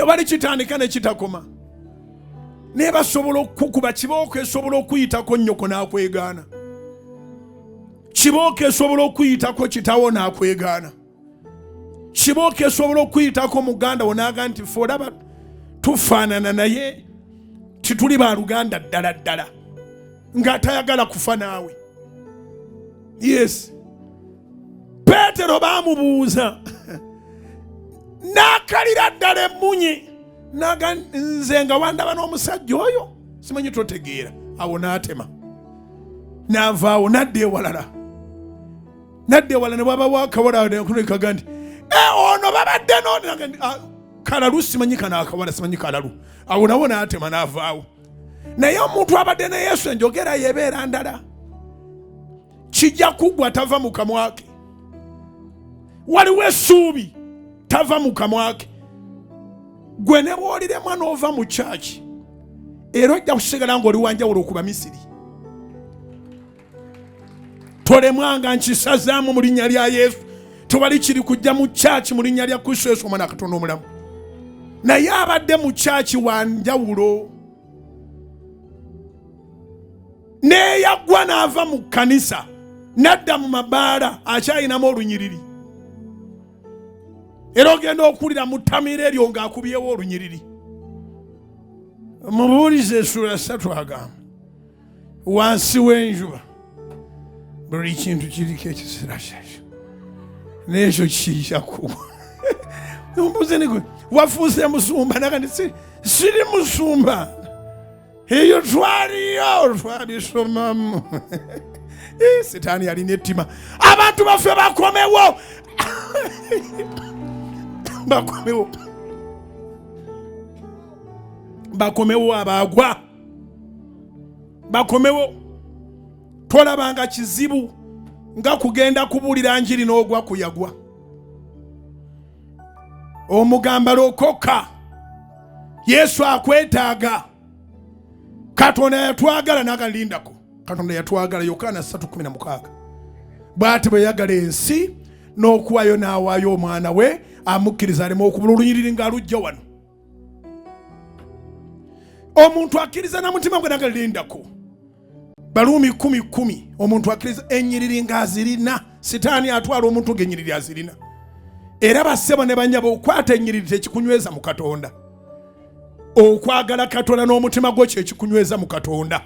tewali kitandika ne kitakoma. Ne basobola okukuba kibooko esobola okuyitako nnyoko n'akwegaana. Kibooko esobola okuyitako kitawo n'akwegaana. Kibooko esobola okuyitako muganda wo n'agamba nti ffe olaba tufaanana naye tituli ba Luganda ddala ddala ng'atayagala kufa naawe. Yes. Peetero baamubuuza n'akalira ddala emmunye n'aga nze nga wandaba n'omusajja oyo simanyi totegeera. Awo n'atema n'avaawo n'adda ewalala. N'adda ewalala ne bwaba wakawala nekaga nti ono babadde n'oni kalalu simanyi kana akawala simanyi kalalu. Awo nawo n'atema n'avaawo. Naye omuntu abadde ne Yesu enjogera yebeera ndala. Kijja kugwa tava mu kamwa ke. Waliwo essuubi tava mu kamwa ke. Gwe ne bw'oliremwa n'ova mu kyaki era ojja kusigala ng'oli wanjawulo okuba Misiri. Tolemwanga nkisazaamu mu linnya lya Yesu. Tewali kiri kujja mu kyaki mu linnya lya Kristo Yesu Omwana Katonda omulamu. Naye abadde mu kyaki wa njawulo. Neeyagwa n'ava mu kkanisa n'adda mu mabaala akyayinamu olunyiriri. Era ogenda okulira mu ttamiro eryo ng'akubyewo olunyiriri. Mubuulize essula 3 agamba wansi w'enjuba buli kintu kiriko ekiseera kyakyo n'ekyo kijja kugwa. Nombuuze ne gwe wafuuse musumba nakati siri musumba. Eyo twalisomamu. Sitaani yalina ettima. Abantu baffe bakomewo. Bakomewo abagwa. Bakomewo. Tolabanga kizibu nga kugenda kubuulira njiri n'ogwa kuyagwa. Omugamba lokoka. Yesu akwetaaga. Katonda yatwagala n'agalindako. Katonda yatwagala Yokaana 3:16. Bw'ati bwe yagala ensi n'okuwayo n'awaayo omwana we amukkiriza aleme okubula olunyiriri ng'alujja wano. Omuntu akkiriza na mutima gwe n'agalindako. Baluumi 10:10. Omuntu akkiriza ennyiriri ng'azirina. Sitaani atwala omuntu ng'ennyiriri azirina. Era bassebo ne banyabo okwata ennyiriri tekikunyweza mu Katonda. Okwagala Katonda n'omutima gwo kye kikunyweza mu Katonda.